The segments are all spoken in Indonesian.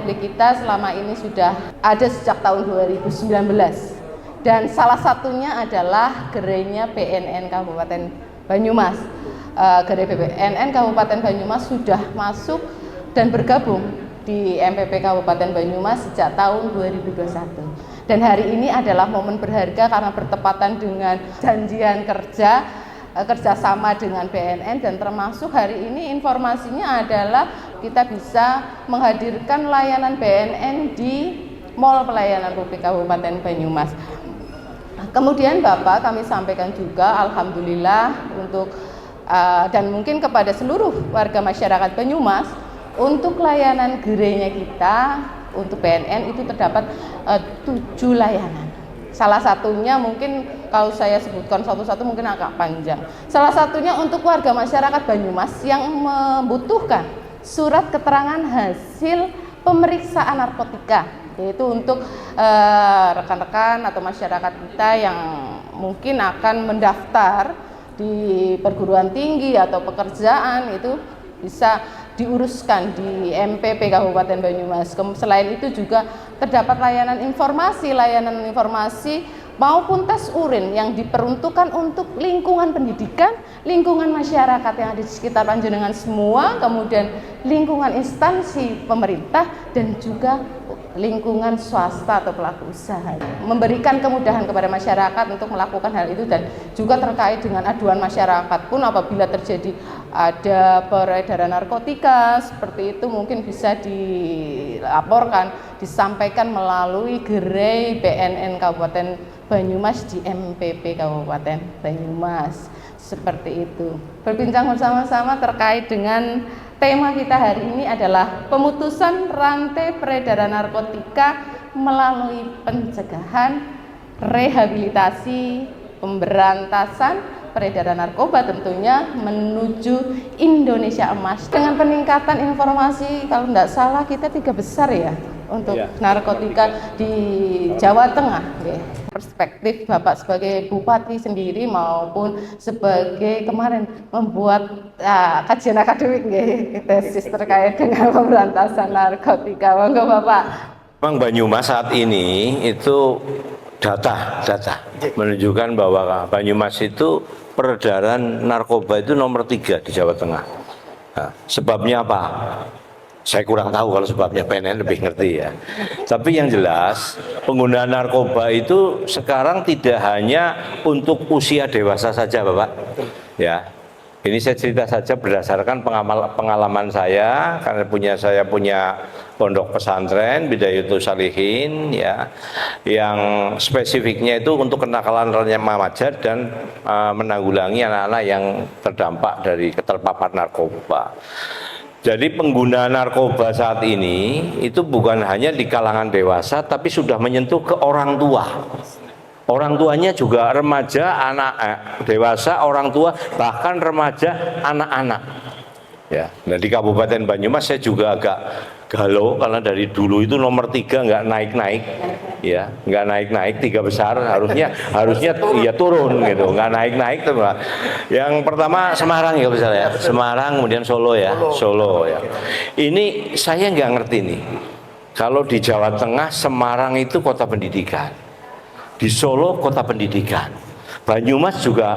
publik kita selama ini sudah ada sejak tahun 2019. Dan salah satunya adalah gerainya BNN Kabupaten Banyumas. Gerai BNN Kabupaten Banyumas sudah masuk dan bergabung di MPP Kabupaten Banyumas sejak tahun 2021. Dan hari ini adalah momen berharga karena bertepatan dengan janjian kerjasama dengan BNN, dan termasuk hari ini informasinya adalah kita bisa menghadirkan layanan BNN di Mall Pelayanan Publik Kabupaten Banyumas. Kemudian Bapak, kami sampaikan juga alhamdulillah untuk dan mungkin kepada seluruh warga masyarakat Banyumas, untuk layanan gerainya kita untuk BNN itu terdapat 7 layanan. Salah satunya mungkin kalau saya sebutkan satu-satu mungkin agak panjang. Salah satunya untuk warga masyarakat Banyumas yang membutuhkan surat keterangan hasil pemeriksaan narkotika, yaitu untuk rekan-rekan atau masyarakat kita yang mungkin akan mendaftar di perguruan tinggi atau pekerjaan, itu bisa diuruskan di MPP Kabupaten Banyumas. Selain itu juga terdapat layanan informasi maupun tes urin yang diperuntukkan untuk lingkungan pendidikan, lingkungan masyarakat yang ada di sekitar panjenengan semua, kemudian lingkungan instansi pemerintah dan juga lingkungan swasta atau pelaku usaha. Memberikan kemudahan kepada masyarakat untuk melakukan hal itu, dan juga terkait dengan aduan masyarakat pun apabila terjadi ada peredaran narkotika seperti itu mungkin bisa dilaporkan, disampaikan melalui gerai BNN Kabupaten Banyumas di MPP Kabupaten Banyumas. Seperti itu. Berbincang bersama-sama terkait dengan tema kita hari ini adalah pemutusan rantai peredaran narkotika melalui pencegahan, rehabilitasi, pemberantasan peredaran narkoba tentunya menuju Indonesia Emas. Dengan peningkatan informasi, kalau tidak salah kita 3 besar ya untuk narkotika di Jawa Tengah. Perspektif Bapak sebagai Bupati sendiri maupun sebagai kemarin membuat kajian akademik tesis terkait dengan pemberantasan narkotika. Monggo Bapak. Memang Banyumas saat ini itu data menunjukkan bahwa Banyumas itu peredaran narkoba itu nomor 3 di Jawa Tengah. Nah, sebabnya apa? Saya kurang tahu, kalau sebabnya PNN lebih ngerti ya. Tapi yang jelas penggunaan narkoba itu sekarang tidak hanya untuk usia dewasa saja, Bapak. Ya, ini saya cerita saja berdasarkan pengalaman saya, karena saya punya pondok pesantren Bidayatus Shalihin ya, yang spesifiknya itu untuk kenakalan remaja dan menanggulangi anak-anak yang terdampak dari keterpapar narkoba. Jadi penggunaan narkoba saat ini itu bukan hanya di kalangan dewasa, tapi sudah menyentuh ke orang tua. Orang tuanya juga remaja, dewasa, orang tua, bahkan remaja, anak-anak. Ya, nah di Kabupaten Banyumas saya juga agak galau karena dari dulu itu nomor 3 nggak naik-naik, ya, nggak naik-naik 3 besar, harusnya ya turun gitu, nggak naik-naik tuh. Yang pertama Semarang ya misalnya, Semarang, kemudian Solo ya, Solo ya. Ini saya nggak ngerti nih, kalau di Jawa Tengah Semarang itu kota pendidikan, di Solo kota pendidikan. Banyumas juga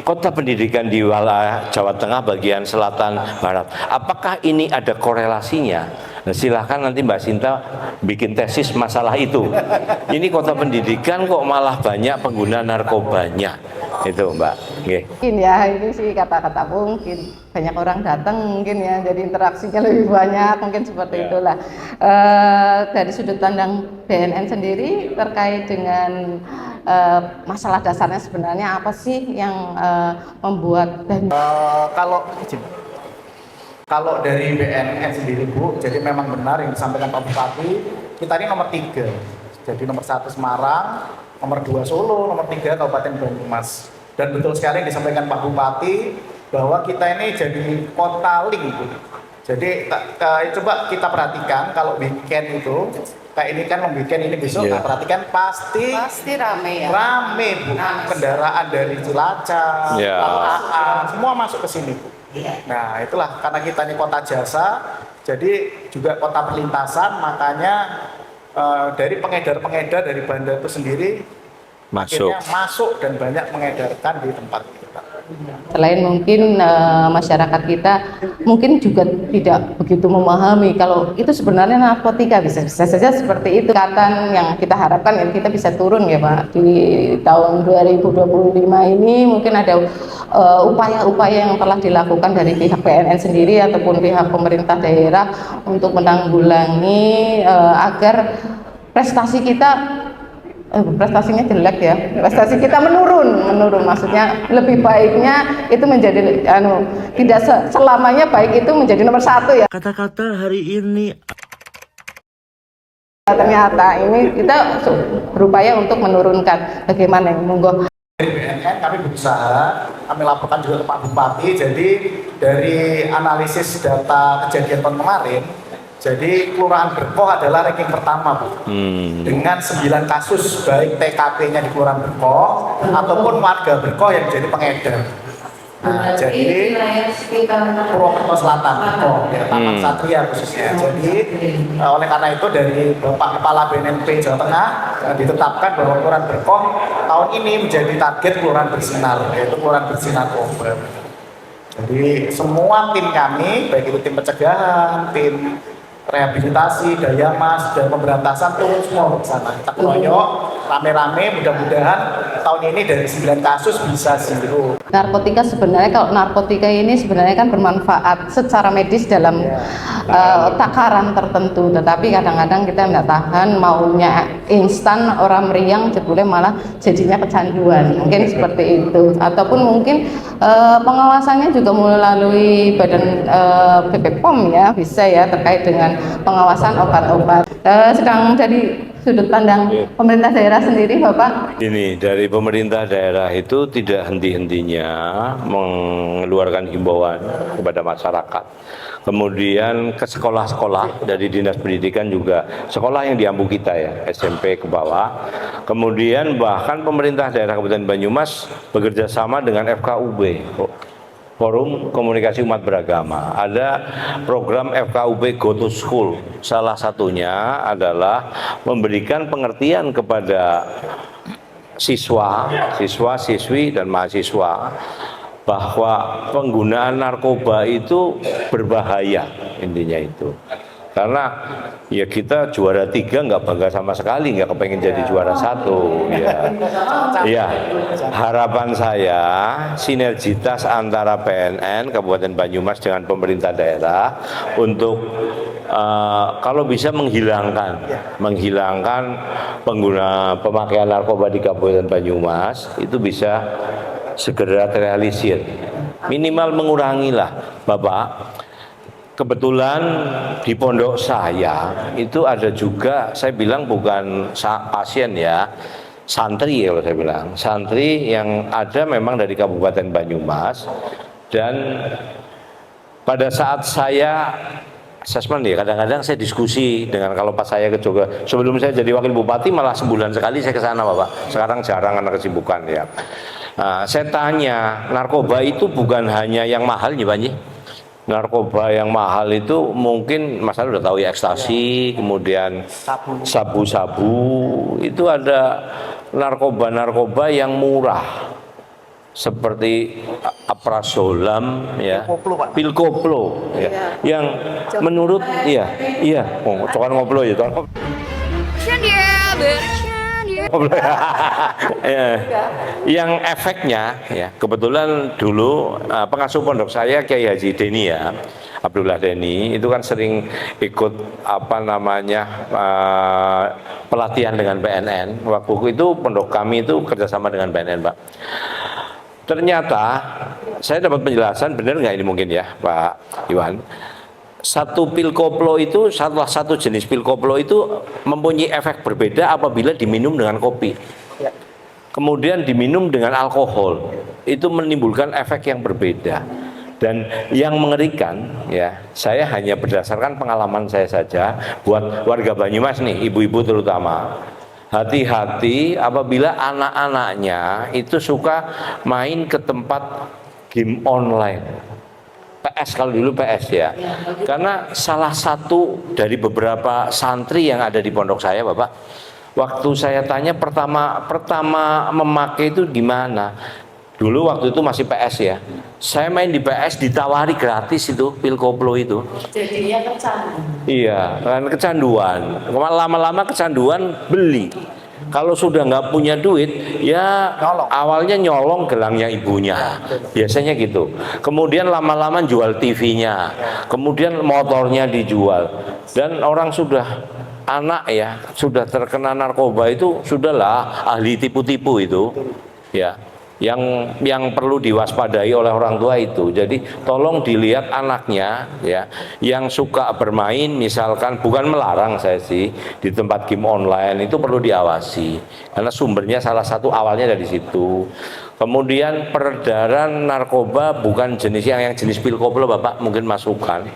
kota pendidikan di wilayah Jawa Tengah bagian selatan barat. Apakah ini ada korelasinya? Nah, silahkan nanti Mbak Sinta bikin tesis masalah itu. Ini kota pendidikan kok malah banyak pengguna narkobanya, itu Mbak. Mungkin ya ini sih kata-kata mungkin banyak orang datang mungkin ya, jadi interaksinya lebih banyak mungkin seperti itulah. Dari sudut pandang BNN sendiri terkait dengan masalah dasarnya sebenarnya apa sih yang membuat kalau dari BNN sendiri Bu, jadi memang benar yang disampaikan Pak Bupati, kita ini nomor 3. Jadi nomor 1 Semarang, nomor 2 Solo, nomor 3 Kabupaten Banyumas. Dan betul sekali yang disampaikan Pak Bupati bahwa kita ini jadi kota link Bu. Jadi coba kita perhatikan kalau weekend itu kayak ini kan weekend ini besok, perhatikan pasti rame ya. Rame Bu. Kendaraan dari Cilacap, semua masuk ke sini Bu. Nah itulah karena kita ini kota jasa, Jadi juga kota perlintasan, makanya dari pengedar-pengedar dari bandar itu sendiri Masuk. akhirnya masuk dan banyak mengedarkan di tempat itu. Selain mungkin masyarakat kita mungkin juga tidak begitu memahami kalau itu sebenarnya narkotika, bisa saja seperti itu. Ikatan yang kita harapkan ya kita bisa turun ya Pak di tahun 2025 ini, mungkin ada upaya-upaya yang telah dilakukan dari pihak PNN sendiri ataupun pihak pemerintah daerah untuk menanggulangi agar prestasi kita prestasinya jelek ya, prestasi kita menurun maksudnya lebih baiknya itu menjadi tidak selamanya baik itu menjadi nomor 1 ya. Kata-kata hari ini Ternyata ini kita berupaya untuk menurunkan bagaimana yang monggo. Dari BNN kami berusaha, kami laporkan juga ke Pak Bupati. Jadi dari analisis data kejadian tahun kemarin, jadi Kelurahan Berkoh adalah ranking pertama, Bu. Dengan 9 kasus baik TKP-nya di Kelurahan Berkoh ataupun warga Berkoh yang jadi pengedar. Nah, jadi Purwokerto Selatan, Berkoh, ya, Taman Satria khususnya. Jadi oleh karena itu dari Bapak Kepala BNNP Jawa Tengah ditetapkan bahwa Kelurahan Berkoh tahun ini menjadi target Kelurahan Bersinar, yaitu Kelurahan Bersinar Narkoba. Jadi semua tim kami, baik itu tim pencegahan, tim rehabilitasi, daya mas, dan pemberantasan turun semua ke sana. Kita keroyok rame-rame, mudah-mudahan tahun ini dari 9 kasus bisa 0. Narkotika sebenarnya, kalau narkotika ini sebenarnya kan bermanfaat secara medis dalam takaran tertentu, tetapi kadang-kadang kita tidak tahan, maunya instan, orang meriang jebule malah jadinya kecanduan, mungkin seperti itu. Ataupun mungkin pengawasannya juga melalui badan BPOM ya, bisa ya, terkait dengan pengawasan obat-obat. Sedang dari sudut pandang pemerintah daerah sendiri, Bapak? ini dari pemerintah daerah itu tidak henti-hentinya mengeluarkan himbauan kepada masyarakat. Kemudian ke sekolah-sekolah dari Dinas Pendidikan juga, sekolah yang diampu kita ya, SMP ke bawah. Kemudian bahkan pemerintah daerah Kabupaten Banyumas bekerja sama dengan FKUB, Forum Komunikasi Umat Beragama. Ada program FKUB Go to School. Salah satunya adalah memberikan pengertian kepada siswa, siswi dan mahasiswa bahwa penggunaan narkoba itu berbahaya, intinya itu. Karena ya kita juara 3 nggak bangga sama sekali, nggak kepengen jadi juara 1 ya. Ya, harapan saya sinergitas antara PNN Kabupaten Banyumas dengan pemerintah daerah untuk kalau bisa menghilangkan pengguna pemakaian narkoba di Kabupaten Banyumas itu bisa segera terrealisir, minimal mengurangilah, Bapak. Kebetulan di pondok saya itu ada juga, saya bilang bukan pasien ya, santri ya, kalau saya bilang santri yang ada memang dari Kabupaten Banyumas. Dan pada saat saya asesmen ya, kadang-kadang saya diskusi dengan, kalau pas saya ke Jogja, sebelum saya jadi wakil bupati malah sebulan sekali saya ke sana, Bapak. Sekarang jarang karena kesibukan ya. Nah, saya tanya, narkoba itu bukan hanya yang mahal ya, Pak. Narkoba yang mahal itu mungkin Mas udah tahu ya, ekstasi, kemudian sabu-sabu, itu ada narkoba-narkoba yang murah seperti aprazolam ya, pil koplo ya, yang menurut cokan koplo ya, yang efeknya ya, kebetulan dulu pengasuh pondok saya Kiai Haji Deni ya, Abdullah Deni, itu kan sering ikut pelatihan dengan BNN. Waktu itu pondok kami itu kerjasama dengan BNN, Pak. Ternyata saya dapat penjelasan, benar nggak ini mungkin ya Pak Iwan, satu pil koplo itu, salah satu jenis pil koplo itu mempunyai efek berbeda apabila diminum dengan kopi. Kemudian diminum dengan alkohol, itu menimbulkan efek yang berbeda. Dan yang mengerikan ya, saya hanya berdasarkan pengalaman saya saja, buat warga Banyumas nih, ibu-ibu terutama, hati-hati apabila anak-anaknya itu suka main ke tempat game online, PS, kalau dulu PS ya. Karena salah satu dari beberapa santri yang ada di pondok saya, Bapak, waktu saya tanya pertama memakai itu gimana? Dulu waktu itu masih PS ya. Saya main di PS ditawari gratis itu pil koplo itu. Jadinya kecanduan. Iya, kan kecanduan. Lama-lama kecanduan beli. Kalau sudah nggak punya duit, ya Nyolong. awalnya nyolong gelangnya ibunya, biasanya gitu. Kemudian lama-lama jual TV-nya, kemudian motornya dijual. Dan orang sudah anak ya, sudah terkena narkoba itu sudahlah ahli tipu-tipu itu, ya. Yang perlu diwaspadai oleh orang tua itu. Jadi tolong dilihat anaknya ya, yang suka bermain misalkan, bukan melarang saya sih, di tempat game online itu perlu diawasi karena sumbernya salah satu awalnya dari situ. Kemudian peredaran narkoba bukan jenis yang jenis pil koplo, Bapak mungkin masukkan.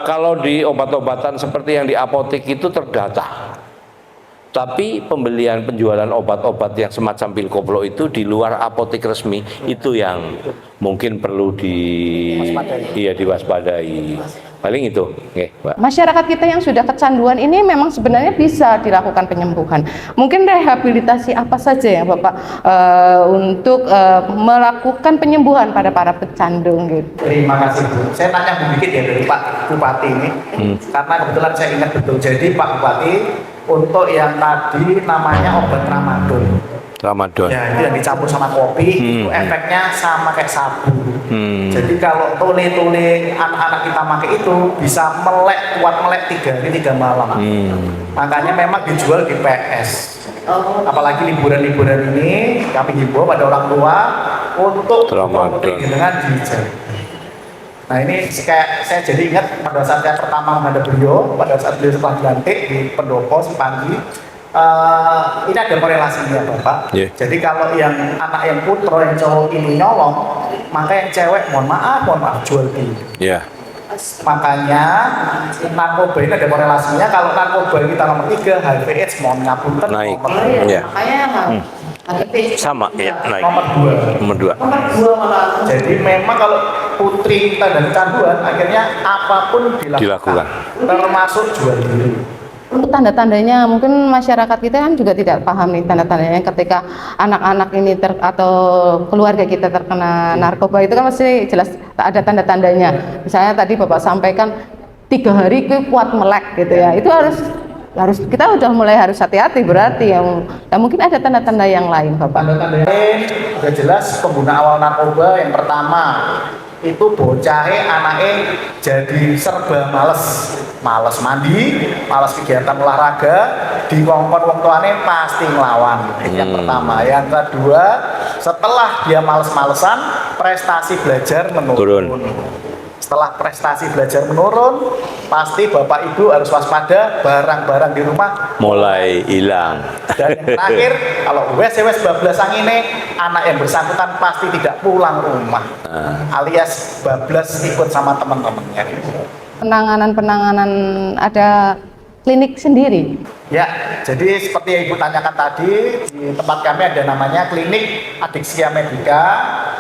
Kalau di obat-obatan seperti yang di apotek itu terdata. Tapi pembelian penjualan obat-obat yang semacam pil koplo itu di luar apotek resmi itu yang mungkin perlu diwaspadai. Paling itu, Mbak. Masyarakat kita yang sudah kecanduan ini memang sebenarnya bisa dilakukan penyembuhan. Mungkin rehabilitasi apa saja ya Bapak untuk melakukan penyembuhan pada para pecandung gitu. Terima kasih Bu. Saya tanya sedikit ya dari Pak Bupati ini, karena kebetulan saya ingat betul. Jadi Pak Bupati, untuk yang tadi namanya obat Tramadol. Ramadan. Ya, itu yang dicampur sama kopi, itu efeknya sama kayak sabu. Jadi kalau tole-tole anak-anak kita pakai itu bisa kuat melek 3 hari 3 malam. Makanya memang dijual di PS. Apalagi liburan-liburan ini kami himbau pada orang tua untuk dengan dijual. Nah ini kayak saya jadi ingat pada saat saya pertama menghadap beliau, pada saat beliau setelah dilantik di pendopo si Panji, ini ada korelasinya Bapak. Jadi kalau yang anak yang putra yang cowok ini nyolong, maka yang cewek mohon maaf jual beli. Makanya narkoba ini ada korelasinya. Kalau narkoba kita nomor 3, HIV/AIDS mohon ngapunten naik. Makanya Sama ya, naik. Nomor 2. Jadi memang kalau putri kita dan kecanduan, akhirnya apapun dilakukan. Termasuk jual diri. Untuk tanda-tandanya mungkin masyarakat kita kan juga tidak paham nih tanda-tandanya ketika anak-anak ini atau keluarga kita terkena narkoba itu kan pasti jelas ada tanda-tandanya. Misalnya tadi Bapak sampaikan 3 hari kuat melek gitu ya. Itu harus kita udah mulai harus hati-hati berarti ya mungkin ada tanda-tanda yang lain Bapak. Tanda-tanda lain udah jelas pengguna awal narkoba yang pertama itu bocahnya anaknya jadi serba males mandi, males kegiatan olahraga, dikongkon wong tuane pasti ngelawan. Yang pertama. Yang kedua, setelah dia males-malesan, prestasi belajar menurun. Setelah prestasi belajar menurun, pasti Bapak Ibu harus waspada, barang-barang di rumah mulai hilang. Dan yang terakhir, kalau wes bablas ini, anak yang bersangkutan pasti tidak pulang rumah, alias bablas ikut sama teman-temannya. Penanganan ada klinik sendiri. Ya, jadi seperti yang Ibu tanyakan tadi, di tempat kami ada namanya klinik Adiksia Medika.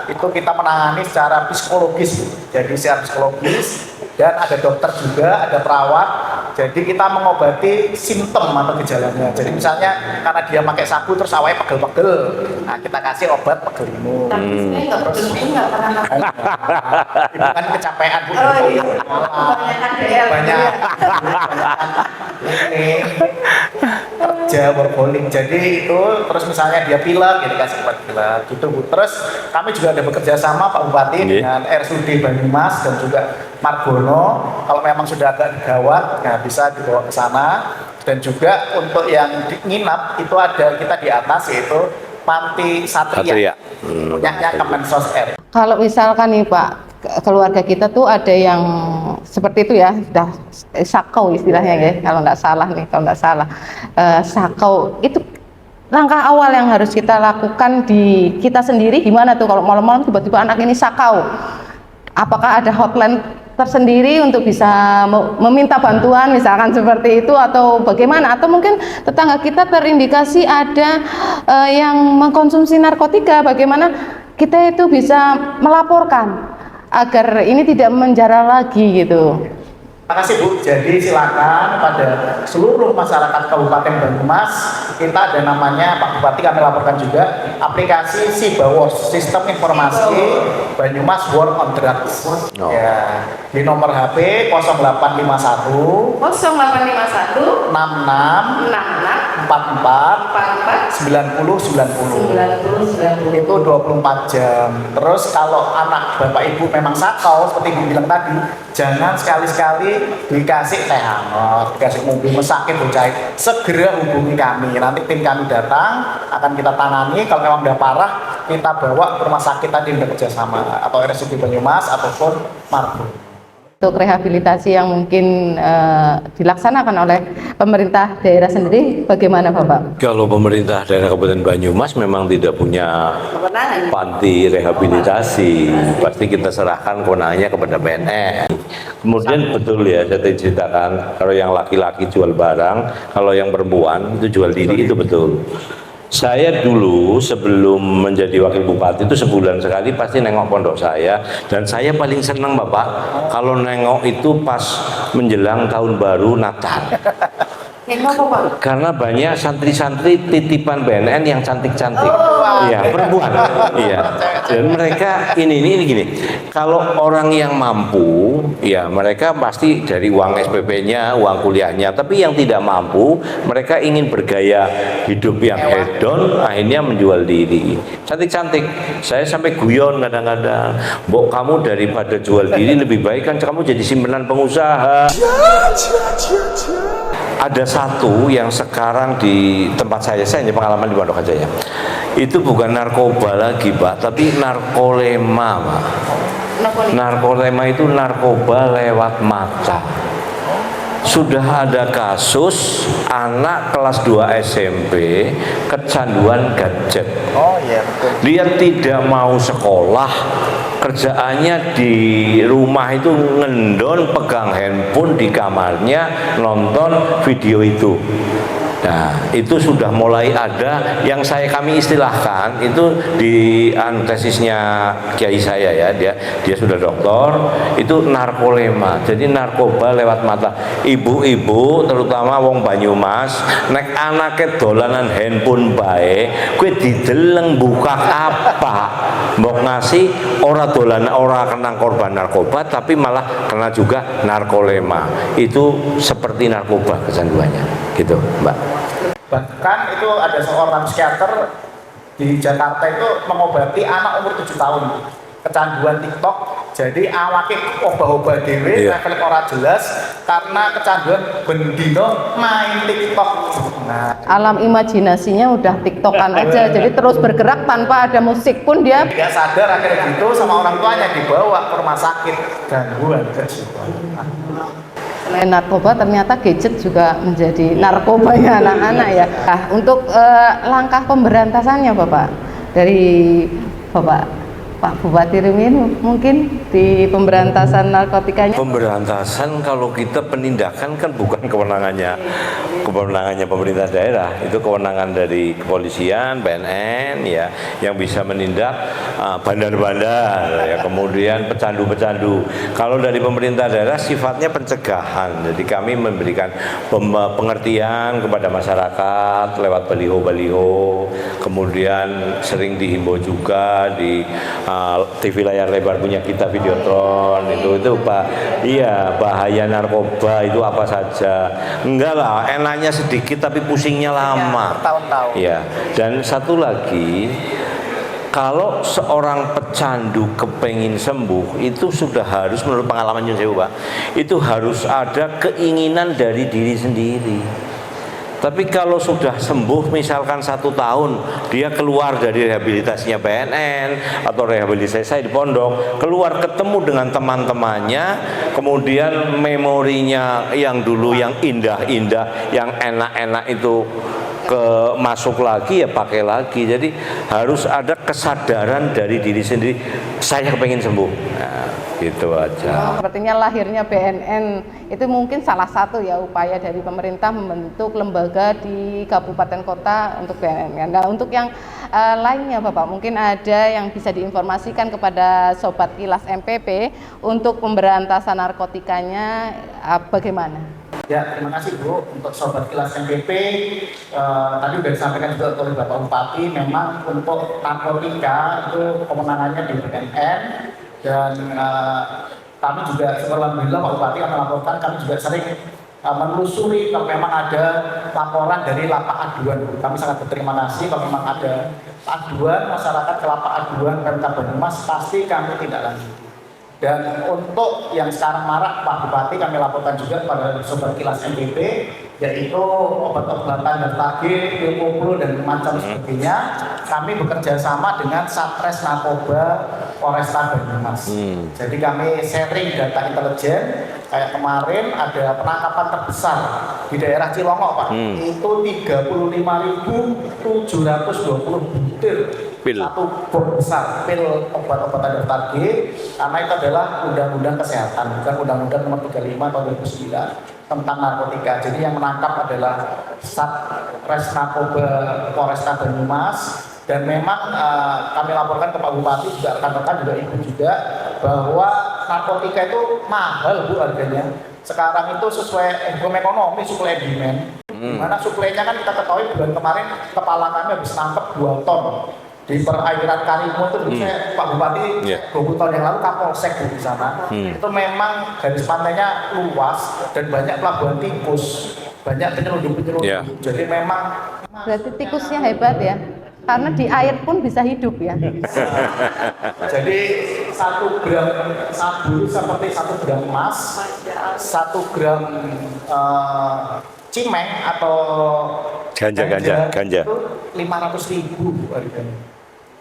Itu kita menangani secara psikologis, jadi secara psikologis, dan ada dokter juga, ada perawat. Jadi kita mengobati simptom atau gejalanya. Jadi misalnya karena dia pakai sabu terus awalnya pegel-pegel, nah kita kasih obat pegel ini. Terus ibu kan kecapean Bu. Banyak ini kerja workaholic. Jadi itu terus misalnya dia pilek, jadi kasih obat pilek gitu Bu. Terus kami juga ada bekerja sama Pak Bupati dengan RSUD Banyumas dan juga Margono. Kalau memang sudah agak gawat, nah bisa dibawa ke sana. Dan juga untuk yang nginap itu ada kita di atas yaitu Panti Satria. Punyanya Kemensos RI. Kalau misalkan nih Pak, keluarga kita tuh ada yang seperti itu ya, sudah sakau istilahnya ya, kalau nggak salah sakau itu. Langkah awal yang harus kita lakukan di kita sendiri gimana tuh kalau malam-malam tiba-tiba anak ini sakau? Apakah ada hotline tersendiri untuk bisa meminta bantuan misalkan seperti itu atau bagaimana? Atau mungkin tetangga kita terindikasi ada yang mengkonsumsi narkotika, bagaimana kita itu bisa melaporkan? agar ini tidak menjara lagi gitu. Terima kasih Bu. Jadi silakan pada seluruh masyarakat Kabupaten Banyumas, kita ada namanya Pak Bupati, kami laporkan juga aplikasi SIBAWOS, Sistem Informasi Banyumas War on Drugs. Ya, di nomor HP 0851 0851 66 66 44 90 90. 90 90 Itu 24 jam. Terus kalau anak Bapak Ibu memang sakau seperti Ibu bilang tadi, jangan sekali-sekali dikasih teh hangat, dikasih mobil mesakit bocah, segera hubungi kami. Nanti tim kami datang, akan kita tangani. Kalau memang udah parah, kita bawa ke rumah sakit tadi udah kerjasama atau RSUD Banyumas ataupun Margo. Untuk rehabilitasi yang mungkin dilaksanakan oleh pemerintah daerah sendiri, bagaimana Bapak? Kalau pemerintah daerah Kabupaten Banyumas memang tidak punya panti rehabilitasi, pasti kita serahkan kewenangannya kepada BNN. Kemudian betul ya, saya ceritakan, kalau yang laki-laki jual barang, kalau yang perempuan itu jual diri, itu betul. Saya dulu sebelum menjadi wakil bupati itu sebulan sekali pasti nengok pondok saya, dan saya paling senang Bapak kalau nengok itu pas menjelang tahun baru Natal. Karena banyak santri-santri titipan BNN yang cantik-cantik. Iya, perempuan. Iya. Dan mereka ini gini. Kalau orang yang mampu, ya mereka pasti dari uang SPP-nya, uang kuliahnya. Tapi yang tidak mampu, mereka ingin bergaya hidup yang hedon, akhirnya menjual diri. Cantik-cantik. Saya sampai guyon kadang-kadang. Mbok, kamu daripada jual diri lebih baik kan kamu jadi simpanan pengusaha. Ada satu yang sekarang di tempat saya hanya pengalaman di Pondok aja ya. Itu bukan narkoba lagi Pak, tapi narkolema Pak. Narkolema itu narkoba lewat mata. Sudah ada kasus anak kelas 2 SMP kecanduan gadget. Oh iya betul. Dia tidak mau sekolah, kerjaannya di rumah itu ngendon, pegang handphone di kamarnya, nonton video itu. Nah, itu sudah mulai ada yang kami istilahkan itu di tesisnya kiai saya ya, dia sudah doktor, itu narkolema. Jadi narkoba lewat mata. Ibu-ibu terutama wong Banyumas nek anake dolanan handphone bae, kowe dideleng buka apa? Mbok ngasih ora dolan, ora kena korban narkoba tapi malah kena juga narkolema. Itu seperti narkoba kecanduannya. Gitu, Mbak. Bahkan itu ada seorang psikiater di Jakarta itu mengobati anak umur 7 tahun kecanduan TikTok. Jadi awake obah-obah dhewe, level ora jelas karena kecanduan bendino main TikTok. Nah, Alam imajinasinya udah TikTokan aja, jadi terus bergerak tanpa ada musik pun dia. dia sadar akhirnya gitu sama orang tuanya dibawa ke rumah sakit gangguan kejiwaan. Selain narkoba, ternyata gadget juga menjadi narkobanya anak-anak ya. Nah, untuk langkah pemberantasannya Bapak, dari Pak Bupati Rumiyin mungkin di pemberantasan narkotikanya. Pemberantasan kalau kita penindakan kan bukan kewenangannya pemerintah daerah, itu kewenangan dari kepolisian, BNN ya, yang bisa menindak bandar-bandar ya, kemudian pecandu-pecandu. Kalau dari pemerintah daerah sifatnya pencegahan, jadi kami memberikan pengertian kepada masyarakat lewat baliho-baliho, kemudian sering dihimbau juga di TV layar lebar punya kita Videotron itu Pak, iya bahaya narkoba itu apa saja, enggak lah, enaknya sedikit tapi pusingnya lama. Tahun-tahun. Ya, dan satu lagi, kalau seorang pecandu kepengin sembuh itu sudah harus, menurut pengalaman saya Pak, itu harus ada keinginan dari diri sendiri. Tapi kalau sudah sembuh misalkan 1 tahun, dia keluar dari rehabilitasinya BNN atau rehabilitasi saya di pondok, keluar ketemu dengan teman-temannya, kemudian memorinya yang dulu yang indah-indah, yang enak-enak itu masuk lagi ya pakai lagi. Jadi harus ada kesadaran dari diri sendiri, saya kepengen sembuh. Nah, Gitu aja. Sepertinya lahirnya BNN itu mungkin salah satu ya upaya dari pemerintah membentuk lembaga di kabupaten kota untuk BNN. Nah, untuk yang lainnya Bapak, mungkin ada yang bisa diinformasikan kepada Sobat Kilas MPP untuk pemberantasan narkotikanya bagaimana? Ya, terima kasih Bu. Untuk Sobat Kilas MPP, tadi sudah disampaikan juga oleh Bapak Bupati, memang untuk narkotika itu kewenangannya di BNN, dan kami juga alhamdulillah Pak Bupati kami laporkan, kami juga sering menelusuri kalau memang ada laporan dari lapak aduan. Kami sangat berterima kasih kalau memang ada aduan masyarakat ke lapak aduan Pemkab Banyumas, pasti kami tidak lanjuti. Dan untuk yang sekarang marak Pak Bupati, kami laporkan juga pada Sobat Kilas MPP, yaitu obat-obatan dan lagi pil dan macam sebagainya. Kami bekerja sama dengan Satres Narkoba Polresta Banyumas. Jadi kami sharing data intelijen. Kayak kemarin ada penangkapan terbesar di daerah Cilongok Pak, itu 35.720 butir Pil. satu box besar pil obat-obatan daftar G, karena itu adalah undang-undang kesehatan, bukan undang-undang nomor 35 tahun 2009 tentang narkotika. Jadi yang menangkap adalah Satres Narkoba Polresta Banyumas, dan memang kami laporkan ke Pak Bupati juga, rekan-rekan juga ibu juga, bahwa narkotika itu mahal Bu harganya. Sekarang itu sesuai hukum ekonomi, supply demand. Dimana suplainya kan kita ketahui bulan kemarin kepala kami habis nangkep 2 ton di perairan Karimun itu. Saya Pak Bupati 20 tahun yang lalu Kapolsek di sana. Itu memang garis pantainya luas dan banyak pelabuhan tikus, banyak penyelundup. Jadi memang Berarti tikusnya hebat ya, karena di air pun bisa hidup ya. Jadi 1 gram sabu seperti 1 gram emas, 1 gram cimeng atau Ganja. itu 500.000 harganya.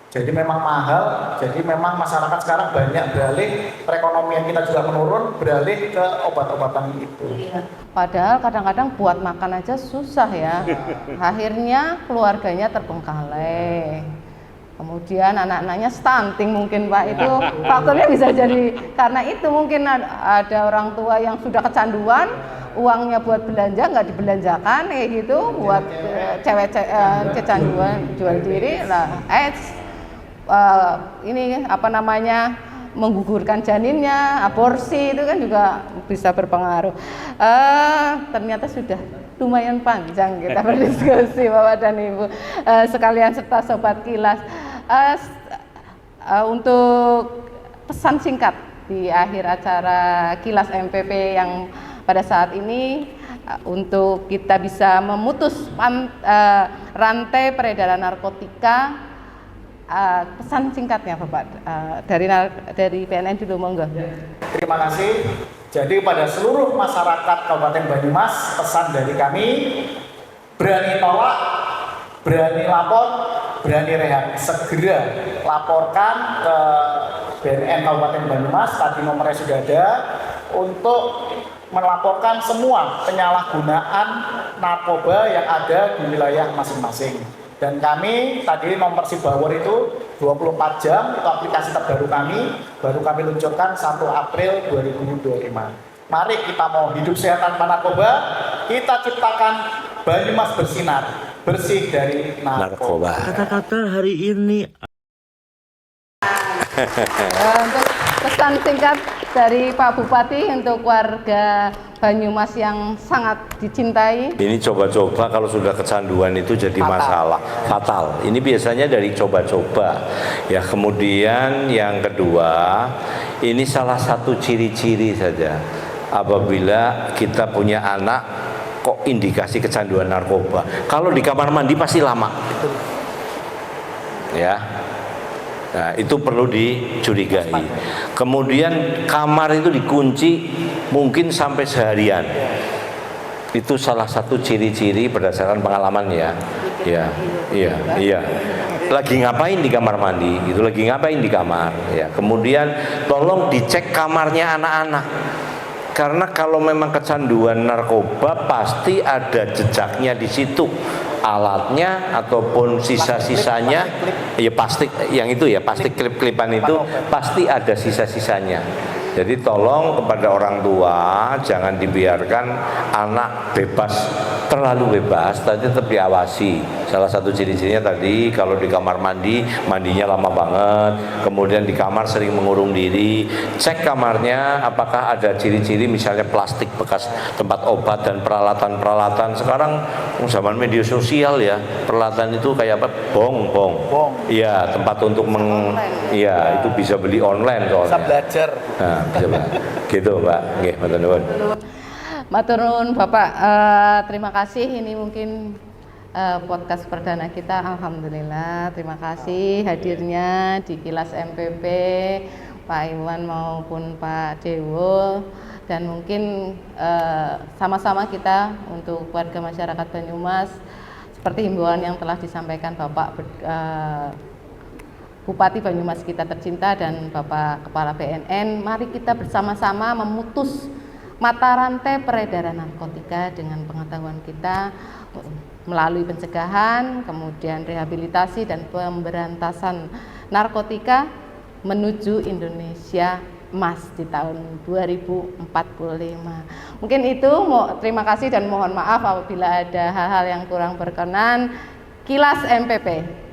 Jadi memang mahal. Jadi memang masyarakat sekarang banyak beralih, perekonomian kita juga menurun, beralih ke obat-obatan itu. Padahal kadang-kadang buat makan aja susah ya. Akhirnya keluarganya terbengkalai. Kemudian anak-anaknya stunting mungkin Pak, itu faktornya bisa jadi karena itu. Mungkin ada orang tua yang sudah kecanduan, uangnya buat belanja nggak dibelanjakan kayak gitu, buat cewek-cewek kecanduan jual diri lah, ini apa namanya, menggugurkan janinnya, aborsi, itu kan juga bisa berpengaruh. Ternyata sudah lumayan panjang kita berdiskusi Bapak dan Ibu sekalian serta Sobat Kilas. Untuk pesan singkat di akhir acara Kilas MPP yang pada saat ini untuk kita bisa memutus rantai peredaran narkotika, pesan singkatnya Bapak dari PNN dulu, monggo. Terima kasih. Jadi pada seluruh masyarakat Kabupaten Banyumas, pesan dari kami, berani tolak, berani lapor, berani rehat. Segera laporkan ke BNN Kabupaten Banyumas, tadi nomornya sudah ada, untuk melaporkan semua penyalahgunaan narkoba yang ada di wilayah masing-masing. Dan kami tadi nomor Sibawor itu 24 jam, itu aplikasi terbaru kami, baru kami luncurkan 1 April 2025. Mari kita mau hidup sehat tanpa narkoba, kita ciptakan Banyumas bersinar, bersih dari narkoba. Kata-kata hari ini. Untuk pesan singkat dari Pak Bupati untuk warga Banyumas yang sangat dicintai. Ini coba-coba kalau sudah kecanduan itu jadi masalah fatal. Ini biasanya dari coba-coba. Ya, kemudian yang kedua, ini salah satu ciri-ciri saja. Apabila kita punya anak kok indikasi kecanduan narkoba. Kalau di kamar mandi pasti lama. Ya. Nah, itu perlu dicurigai. Kemudian kamar itu dikunci mungkin sampai seharian. Itu salah satu ciri-ciri berdasarkan pengalaman ya. Iya. Lagi ngapain di kamar mandi? Itu lagi ngapain di kamar? Ya. Kemudian tolong dicek kamarnya anak-anak. Karena kalau memang kecanduan narkoba pasti ada jejaknya di situ, alatnya ataupun sisa-sisanya, ya plastik yang itu ya, plastik klip-klipan itu pasti ada sisa-sisanya. Jadi tolong kepada orang tua jangan dibiarkan anak bebas, terlalu bebas, tapi tetap diawasi. Salah satu ciri-cirinya tadi kalau di kamar mandi, mandinya lama banget, kemudian di kamar sering mengurung diri, cek kamarnya apakah ada ciri-ciri misalnya plastik bekas tempat obat dan peralatan-peralatan. Sekarang zaman media sosial ya, peralatan itu kayak apa? Bong. Iya, tempat untuk iya, itu bisa beli online soalnya. Bisa belajar. Nah, coba. Gitu, Mbak. Nggih, matur nuwun. Matur nuwun Bapak, terima kasih. Ini mungkin podcast perdana kita. Alhamdulillah, terima kasih hadirnya di Kilas MPP Pak Iwan maupun Pak Dewo, dan mungkin sama-sama kita untuk warga masyarakat Banyumas, seperti himbauan yang telah disampaikan Bapak Bupati Banyumas kita tercinta dan Bapak Kepala BNN, mari kita bersama-sama memutus mata rantai peredaran narkotika dengan pengetahuan kita melalui pencegahan, kemudian rehabilitasi dan pemberantasan narkotika menuju Indonesia Emas di tahun 2045. Mungkin itu, terima kasih dan mohon maaf apabila ada hal-hal yang kurang berkenan. Kilas MPP.